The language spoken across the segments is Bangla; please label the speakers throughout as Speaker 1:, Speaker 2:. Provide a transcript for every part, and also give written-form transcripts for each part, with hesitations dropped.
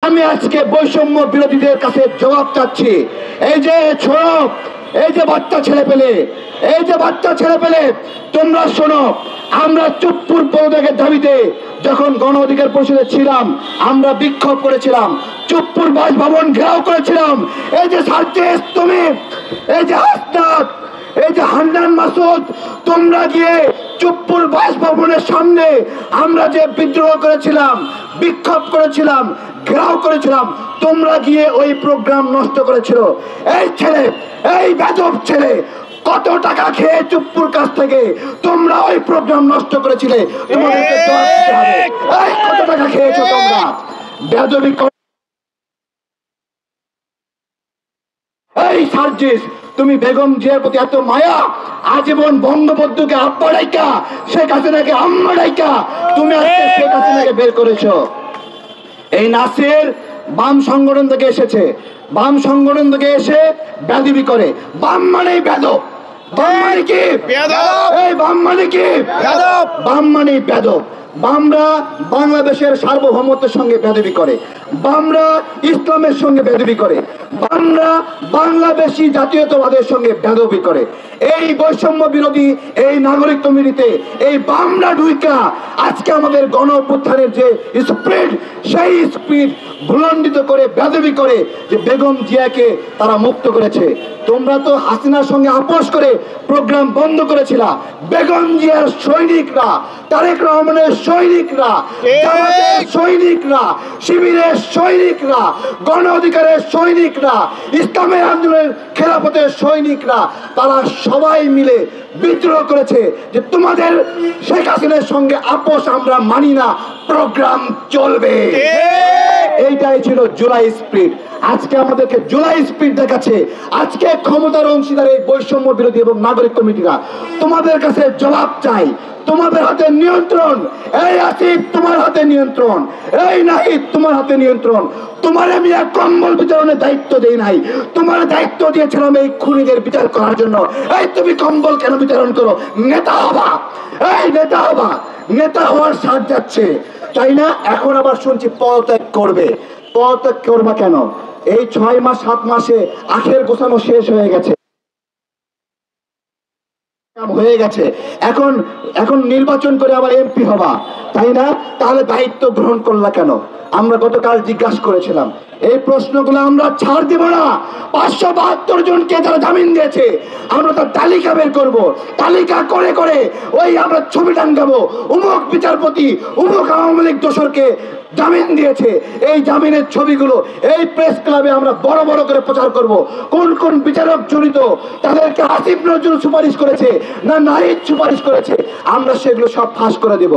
Speaker 1: আমি আজকে বৈষম্য বিরোধীদের কাছে জবাব চাচ্ছি। এই যে ছোট, এই যে বাচ্চা ছেলে পেলে, এই যে বাচ্চা ছেলে পেলে, তোমরা শোনো, আমরা চুপ্পুর পদত্যাগের দাবিতে যখন গণ অধিকার পরিষদে ছিলাম, আমরা বিক্ষোভ করেছিলাম, চুপ্পুর বাসভবন ঘেরাও করেছিলাম। এই যে সার্জিস, তুমি, এই যে হাসনাত, এই যে হান্নান মাসুদ, তোমরা গিয়ে চুপ্পুর বাসভবনের সামনে আমরা যে বিদ্রোহ করেছিলাম, বিক্ষোভ করেছিলাম, ঘেরাও করেছিলাম, তোমরা গিয়ে ওই প্রোগ্রাম নষ্ট করেছিল। এই ছেলে, এই বেদব ছেলে, কত টাকা খেয়ে চুপ্পুর কাছ থেকে তোমরা ওই প্রোগ্রাম নষ্ট করেছিলে? তোমাদেরকে জবাব দিতে হবে। এই কত টাকা খেয়েছো তোমরা? বেদবি। এই সার্জিস, তুমি বেগম জিয়ার প্রতি এত মায়া, আজীবন বঙ্গবন্ধুকে আব্বা ডাইকা, শেখ হাসিনাকে আম্মা ডাইকা তুমি আজকে শেখ হাসিনাকে বের করেছো। এই নাসির বাম সংগঠন থেকে এসেছে, বাম সংগঠন থেকে এসে বেদবি করে। বাম মানে বেদব, বাম মানে কি? এই বাম মানে কি? বাম মানে বেদব। বামরা বাংলাদেশের সার্বভৌমত্বের সঙ্গে বেদবি করে, বামরা ইসলামের সঙ্গে বেদবি করে, বামরা বাংলাদেশি জাতীয়তাবাদের সঙ্গে বেদবি করে। এই বৈষম্য বিরোধী এই নাগরিক কমিটিতে এই বামরা ঢুইকা আজকে আমাদের গণ অভ্যুত্থানের যে স্পিড, সেই স্পিড ভুলণ্ডিত করে বেদবি করে যে বেগম জিয়াকে তারা মুক্ত করেছে। তোমরা তো হাসিনার সঙ্গে আপোষ করে প্রোগ্রাম বন্ধ করেছিলা। বেগম জিয়ার সৈনিকরা, তারেক রহমানের সৈনিকরা, জামাতের সৈনিকরা, শিবিরের সৈনিকরা, গণ অধিকারের সৈনিকরা, ইসলামের আন্দোলনের খেলাফতের সৈনিকরা, তারা সবাই মিলে বিদ্রোহ করেছে যে তোমাদের শেখ হাসিনার সঙ্গে আপোষ আমরা মানি না, প্রোগ্রাম চলবে। এইটাই ছিল জুলাই স্পিরিট। আজকে আমাদেরকে জুলাই স্পিরিট দেখাচ্ছে। আজকে ক্ষমতার অংশীদার এই বৈষম্য বিরোধী এবং নাগরিক কমিটিরা তোমাদের কাছে জবাব চাই। তোমাদের হাতে নিয়ন্ত্রণ। এই আসিফ, তোমার হাতে নিয়ন্ত্রণ। এই নাহিদ, তোমার হাতে নিয়ন্ত্রণ। তোমার আমি এক কম্বল বিতরণের দায়িত্ব দেই নাই, তোমার দায়িত্ব দিয়েছিলাম এই খুনিদের বিচার করার জন্য। এই তুমি কম্বল কেন বিতরণ করো? নেতা হবা, এই নেতা হবা, নেতা হওয়ার স্বাদ যাচ্ছে, তাই না? এখন আবার শুনছি পদত্যাগ করবে। পদত্যাগ করবা কেন? এই 6 মাস 7 মাসে আখের গোছানো শেষ হয়ে গেছে, হয়ে গেছে। এখন এখন নির্বাচন করে আবার এমপি হবা, তাই না? তাহলে দায়িত্ব গ্রহণ করলা কেন? আমরা গতকাল জিজ্ঞাসা করেছিলাম, এই প্রশ্নগুলো আমরা ছাড় দিব না। 572 জনকে যারা জামিন দিয়েছে আমরা তার তালিকা বের করব, তালিকা করে করে ওই আমরা ছবি টাঙ্গাবো, অমুক বিচারপতি অমুক আওয়ামী লীগ দোসরকে জামিন দিয়েছে। এই জামিনের ছবিগুলো এই প্রেস ক্লাবে আমরা বড় বড় করে প্রচার করব। কোন কোন বিচারক জড়িত, তাদেরকে আসিফ নজরুল সুপারিশ করেছে না নাহিদ সুপারিশ করেছে, আমরা সেগুলো সব ফাঁস করে দেব।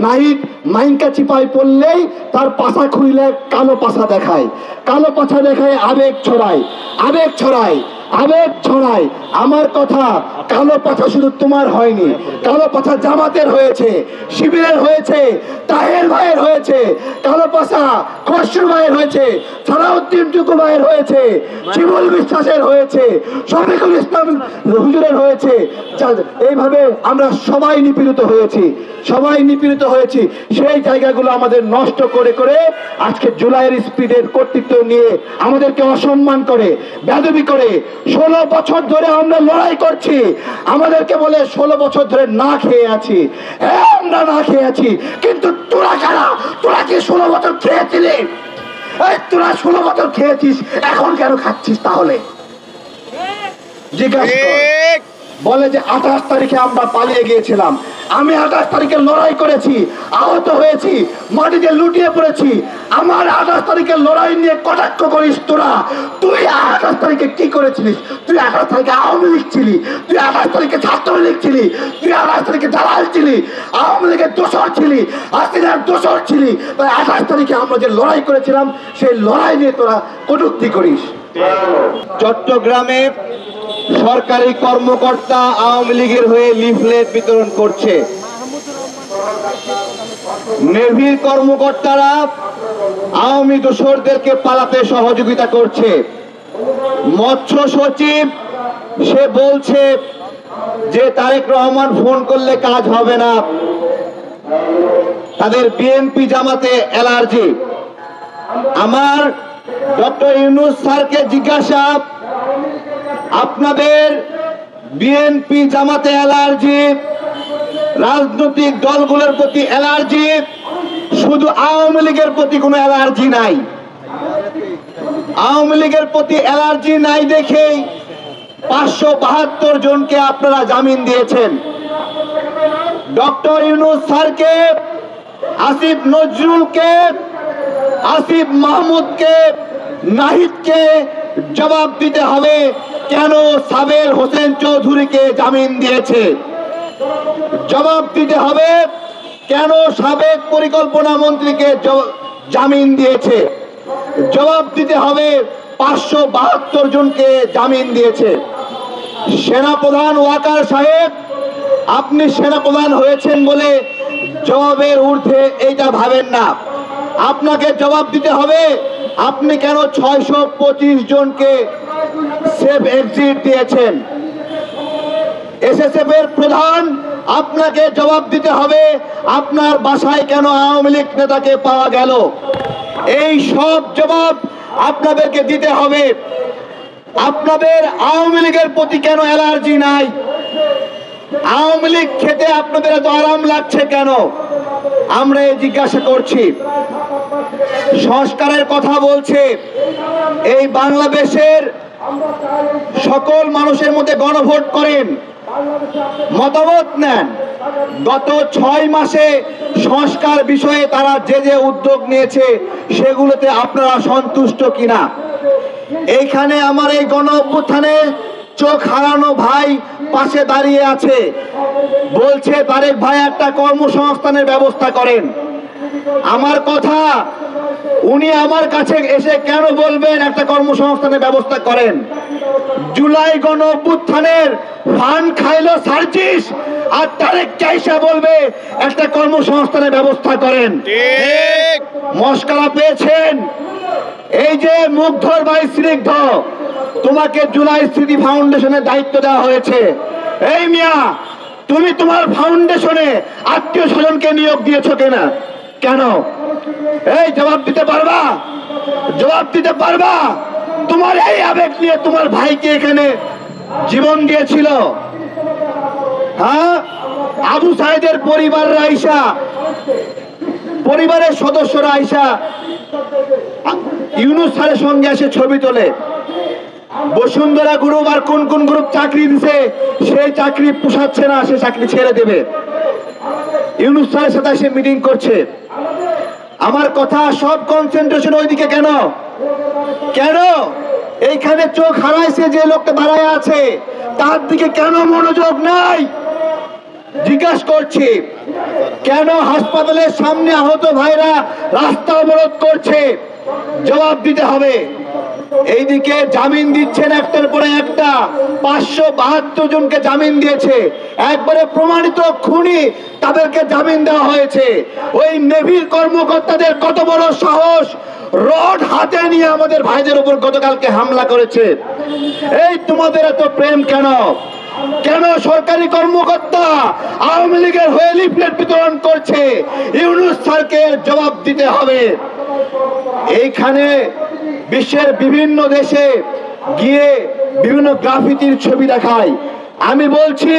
Speaker 1: নাহিদ মাইনকা চিপায় পড়লেই তার পাছা খুইলে কালো পাছা দেখায়, কালো পাছা দেখায়, আবেগ ছড়ায়, আবেগ ছড়ায়, আবেগ ছড়ায়। আমার কথা, কালো পাছা শুধু তোমার হয়নি, কালো পাছা জামাতের হয়েছে, শিবিরের হয়েছে, তাহের ভাইয়ের হয়েছে, কালো পাছা খসরু ভাইয়ের হয়েছে, সালাউদ্দিন টুকু ভাইয়ের হয়েছে, শিমুল বিশ্বাসের হয়েছে, শফিকুল ইসলাম হুজুরের হয়েছে। এইভাবে আমরা সবাই নিপীড়িত হয়েছি, সবাই নিপীড়িত হয়েছি। সেই জায়গাগুলো আমাদের নষ্ট করে করে আজকে জুলাইয়ের স্পিডের কর্তৃত্ব নিয়ে আমাদেরকে অসম্মান করে, বেয়াদবি করে। 16 বছর ধরে আমরা লড়াই করছি, আমাদেরকে বলে 16 বছর ধরে না খেয়ে আছি। হ্যাঁ, আমরা না খেয়ে আছি, কিন্তু তোরা কারা? তোরা কি 16 বছর খেয়েছিলি? তোরা 16 বছর খেয়েছিস, এখন কেন খাচ্ছিস তাহলে? জিজ্ঞাসা কর। বলে যে 28 তারিখে আমরা পালিয়ে গিয়েছিলাম। আমি 28 তারিখে লড়াই করেছি, আহত হয়েছি, মাটিতে লুটিয়ে পড়েছি। আমার 28 তারিখের লড়াই নিয়ে কটাক্ষ করিস তোরা। তুই 28 তারিখে কি করেছিলিস? তুই 28 তারিখে আওয়ামী লীগ ছিলি, তুই 28 তারিখে ছাত্রলীগ ছিলি, তুই 28 তারিখে দালাল ছিলি, আওয়ামী লীগের দোসর ছিলি, হাসিনার দোসর ছিলি। তাই 28 তারিখে আমরা যে লড়াই করেছিলাম সেই লড়াই নিয়ে তোরা কটূক্তি করিস। চট্টগ্রামে সরকারি কর্মকর্তা আওয়ামী লীগের হয়ে লিফলেট বিতরণ করছে। নেভির কর্মকর্তারা আওয়ামী দোসরদেরকে পালাতে সহযোগিতা করছে। মৎস্য সচিব সে বলছে যে তারেক রহমান ফোন করলে কাজ হবে না, তাদের বিএনপি জামাতে অ্যালার্জি। আমার ডক্টর ইউনূস স্যারকে জিজ্ঞাসা, আপনাদের বিএনপি জামাতে অ্যালার্জি, রাজনৈতিক দলগুলোর প্রতি অ্যালার্জি, শুধু আওয়ামী লীগের প্রতি কোনো অ্যালার্জি নাই। আওয়ামী লীগের প্রতি অ্যালার্জি নাই দেখেই 572 জনকে আপনারা জামিন দিয়েছেন। ডক্টর ইউনূস স্যারকে, আসিফ নজরুলকে, আসিফ মাহমুদকে, নাহিদকে জবাব দিতে হবে কেন সাবের হোসেন চৌধুরীকে জামিন দিয়েছে। জবাব দিতে হবে কেন সাবেক পরিকল্পনা মন্ত্রীকে জামিন দিয়েছে। জবাব দিতে হবে 572 জনকে জামিন দিয়েছে। সেনাপ্রধান ওয়াকার সাহেব, আপনি সেনাপ্রধান হয়েছেন বলে জবাবের ঊর্ধ্বে এইটা ভাবেন না। আপনাকে জবাব দিতে হবে আপনি কেন 625 জনকে সেফ এক্সিট দিয়েছেন। এসএসএফ এর প্রধান, আপনাকে জবাব দিতে হবে আপনার বাসায় কেন আওয়ামী লীগ নেতাকে পাওয়া গেল। এই সব জবাব আপনাদেরকে দিতে হবে। আপনাদের আওয়ামী লীগের প্রতি কেন অ্যালার্জি নাই? আওয়ামী লীগ খেতে আপনাদের এত আরাম লাগছে কেন? আমরা এই জিজ্ঞাসা করছি। সংস্কারের কথা বলছে, এই বাংলাদেশের সকল মানুষের মধ্যে গণভোট করেন, মতামত নেন। গত 6 মাসে সংস্কার বিষয়ে তারা যে উদ্যোগ নিয়েছে সেগুলোতে আপনারা সন্তুষ্ট কিনা? এইখানে আমার এই গণ অভ্যুত্থানে চোখ হারানো ভাই পাশে দাঁড়িয়ে আছে, বলছে তারেক ভাই একটা কর্মসংস্থানের ব্যবস্থা করেন। আমার কথা, উনি আমার কাছে এসে কেন বলবেন একটা কর্মসংস্থানের ব্যবস্থা করেন? জুলাই গণ অভ্যুত্থানের ফান্ড খাইলো সার্জিস, আর তারেক কাইসা বলবে একটা কর্মসংস্থানের ব্যবস্থা করেন। ঠিক মস্কারা পেয়েছেন। এই যে মুগ্ধর ভাই স্নিগ্ধ, তোমাকে জুলাই স্মৃতি ফাউন্ডেশনের দায়িত্ব দেওয়া হয়েছে। এই মিয়া, তুমি তোমার ফাউন্ডেশনে আত্মীয় স্বজনকে নিয়োগ দিয়েছো কিনা? কেন? এই জবাব দিতে পারবা? জবাব দিতে পারবা? তোমার এই আবেগ নিয়ে তোমার ভাইকে এখানে জীবন দিয়েছিল। হ্যাঁ, আবু সাইদের পরিবারের আইসা, পরিবারের সদস্যরা আইসা ইউনূস স্যারের সঙ্গে এসে ছবি তোলে। বসুন্ধরা গ্রুপ আর কোন কোন গ্রুপ চাকরি দিছে, সেই চাকরি পোষাচ্ছে না, সে চাকরি ছেড়ে দেবে। ইউনূস স্যারের সাথে এসে মিটিং করছে। আমার কথা, সব কনসেন্ট্রেশন ওইদিকে কেন? কেন এইখানে চোখ হারাইছে যে লোকটা দাঁড়ায় আছে, তার দিকে কেন মনোযোগ নাই? জিজ্ঞাসা করছি। কেন হাসপাতালের সামনে আহত ভাইরা রাস্তা অবরোধ করছে? জবাব দিতে হবে। এইদিকে জামিন দিচ্ছেন একটার পরে একটা, 572 জনকে জামিন দিয়েছে, একবারে প্রমাণিত খুনি, তাদেরকে জামিন দেওয়া হয়েছে। ওই নেভির কর্মকর্তাদের কত বড় সাহস, রড হাতে নিয়ে আমাদের ভাইদের উপর গতকালকে হামলা করেছে। এই তোমাদের এত প্রেম কেন? কেন সরকারি কর্মকর্তা আওয়ামী লীগের হয়ে লিফলেট বিতরণ করছে? ইউনূস স্যারকে জবাব দিতে হবে। এইখানে বিশ্বের বিভিন্ন দেশে গিয়ে বিভিন্ন গ্রাফিতির ছবি দেখায়। আমি বলছি,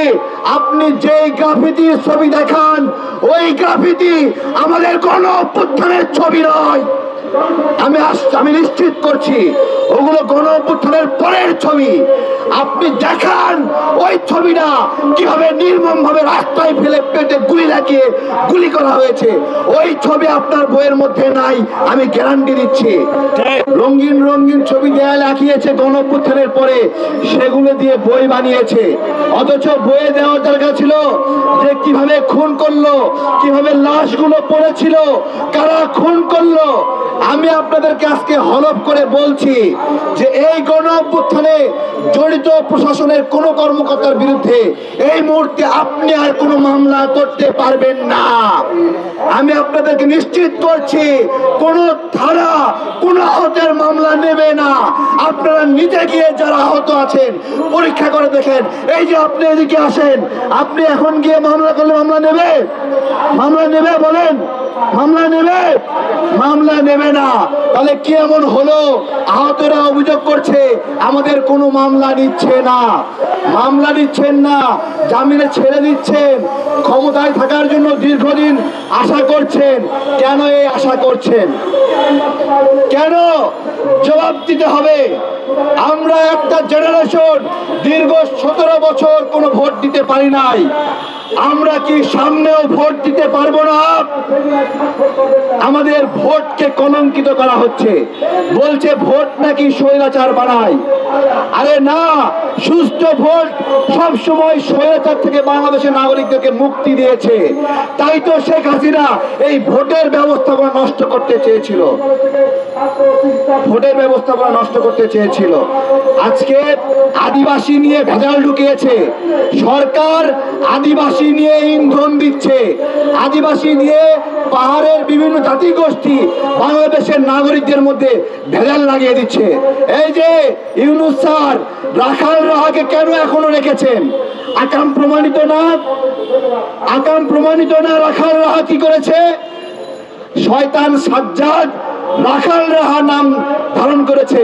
Speaker 1: আপনি যেই গ্রাফিতির ছবি দেখান, ওই গ্রাফিতি আমাদের গণ অভ্যুত্থানের ছবি নয়। আমি নিশ্চিত করছি ওগুলো গণ অভ্যুত্থানের পরের ছবি। আপনি দেখান ওই ছবিটা কিভাবে নির্মম ভাবে রাস্তায় ফেলে পেটে গুলি লাগিয়ে গুলি করা হয়েছে। ওই ছবি আপনার বইয়ের মধ্যে নাই, আমি গ্যারান্টি দিচ্ছি। রঙিন রঙিন ছবি দেয়ালে আঁকিয়েছে গণ অভ্যুত্থানের পরে, সেগুলো দিয়ে বই বানিয়েছে। অথচ বইয়ে দেওয়ার দরকার ছিল যে কিভাবে খুন করলো, কিভাবে লাশগুলো পড়েছিল, কারা খুন করলো। আমি আপনাদেরকে আজকে হলফ করে বলছি যে এই গণ অভ্যুত্থানে জড়িত প্রশাসনের কোন কর্মকর্তার বিরুদ্ধে এই মুহূর্তে আপনি আর কোনো মামলা করতে পারবেন না। আমি আপনাদেরকে নিশ্চিত করছি কোন থানা কোন আহতের মামলা নেবে না। আপনারা নিজে গিয়ে যারা আহত আছেন পরীক্ষা করে দেখেন। এই যে আপনি এদিকে আসেন, আপনি এখন গিয়ে মামলা করলে মামলা নেবে? মামলা নেবে বলেন? মামলা নেবে? মামলা নেবে না। তাহলে কি এমন হলো? আহতরা অভিযোগ করছে আমাদের কোনো মামলা নিচ্ছে না, মামলা নিচ্ছেন না, জামিনে ছেড়ে দিচ্ছেন, ক্ষমতায় থাকার জন্য দীর্ঘদিন আশা করছেন। কেন এই আশা করছেন? কেন? জবাব দিতে হবে। আমরা একটা জেনারেশন দীর্ঘ 17 বছর কোনো ভোট দিতে পারি নাই, আমরা কি সামনেও ভোট দিতে পারবো না? আমাদের ভোটকে কলঙ্কিত করা হচ্ছে, বলছে ভোট নাকি স্বৈরাচার বানায়। আরে না, সুষ্ঠু ভোট সব সময় স্বৈরাচার থেকে বাংলাদেশের নাগরিকদেরকে মুক্তি দিয়েছে। তাই তো শেখ হাসিনা এই ভোটের ব্যবস্থাপনা নষ্ট করতে চেয়েছিল, ভোটের ব্যবস্থাপনা নষ্ট করতে চেয়েছিল। আজকে আদিবাসী নিয়ে ভেজাল ঢুকিয়েছে সরকার, আদিবাসী নিয়ে ইন্ধন দিচ্ছে, আদিবাসী নিয়ে পাহাড়ের বিভিন্ন জাতিগোষ্ঠী বাংলাদেশের নাগরিকদের মধ্যে ভেজাল লাগিয়ে দিচ্ছে। এই যে ইউনূস স্যার রাখাল রাহাকে কেন এখনো রেখেছেন? আকাম প্রমাণিত না? আকাম প্রমাণিত না? রাখাল রাহা কি করেছে? শয়তান সাজ্জাদ রাখাল রাহা নাম ধারণ করেছে,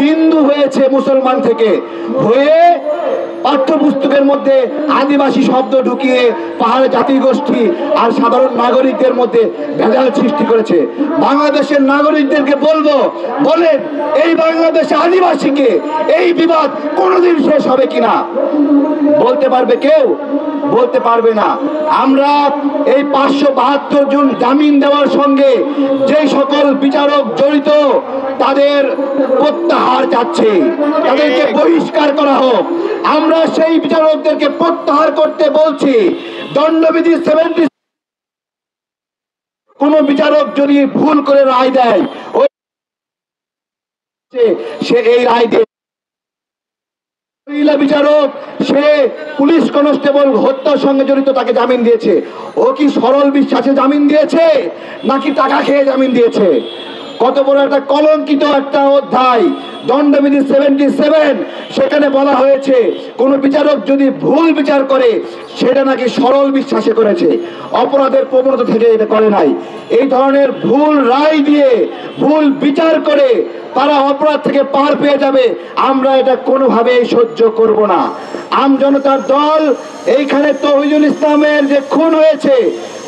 Speaker 1: হিন্দু হয়েছে মুসলমান থেকে, হয়ে পাঠ্যপুস্তকের মধ্যে আদিবাসী শব্দ ঢুকিয়ে পাহাড় জাতিগোষ্ঠী আর সাধারণ নাগরিকদের মধ্যে ভেজাল সৃষ্টি করেছে। বাংলাদেশের নাগরিকদেরকে বলবো, বলেন এই বাংলাদেশে আদিবাসীকে এই বিবাদ কোনোদিন শেষ হবে কিনা? বলতে পারবে কেউ? বলতে পারবে না। আমরা এই 572 জন জামিন দেওয়ার সঙ্গে যে সকল বিচারক জড়িত তাদের প্রত্যাহার চাচ্ছে, তাদেরকে বহিষ্কার করা হোক। আমরা সেই বিচারকদেরকে প্রত্যাহার করতে বলছি। দণ্ডবিধি 70 কোন বিচারক যদি ভুল করে রায় দেয়, সে এই রায় দিয়ে বিচারক, সে পুলিশ কনস্টেবল হত্যার সঙ্গে জড়িত, তাকে জামিন দিয়েছে। ও কি সরল বিশ্বাসে জামিন দিয়েছে নাকি টাকা খেয়ে জামিন দিয়েছে? কত বড় একটা কলঙ্কিত একটা অধ্যায় দণ্ডবিধি 77, সেখানে বলা হয়েছে কোন বিচারক যদি ভুল বিচার করে সেটা নাকি সরল বিশ্বাসে করেছে, অপরাধের প্রবণতা থেকে এটা করে নাই। এই ধরনের ভুল রায় দিয়ে ভুল বিচার করে তারা অপরাধ থেকে পার পেয়ে যাবে, আমরা এটা কোনোভাবেই সহ্য করব না। আমজনতার দল এইখানে তৌহিদুল ইসলামের যে খুন হয়েছে,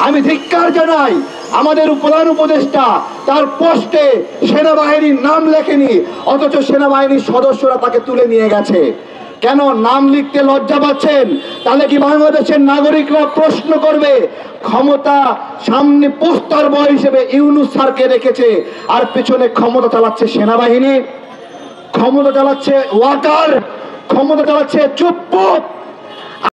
Speaker 1: আমি ধিক্কার জানাই। আমাদের প্রধান উপদেষ্টা তার পোস্টে সেনাবাহিনীর নাম লেখেনি, অথচ সেনাবাহিনীর সদস্যরা তাকে তুলে নিয়ে গেছে। কেন নাম লিখতে লজ্জা পাচ্ছেন? তাহলে কি বাংলাদেশের নাগরিকরা প্রশ্ন করবে, ক্ষমতা সামনে পোস্টার বয় হিসেবে ইউনূস স্যারকে রেখেছে আর পেছনে ক্ষমতা চালাচ্ছে সেনাবাহিনী, ক্ষমতা চালাচ্ছে ওয়াকার, ক্ষমতা চালাচ্ছে চুপ্পু।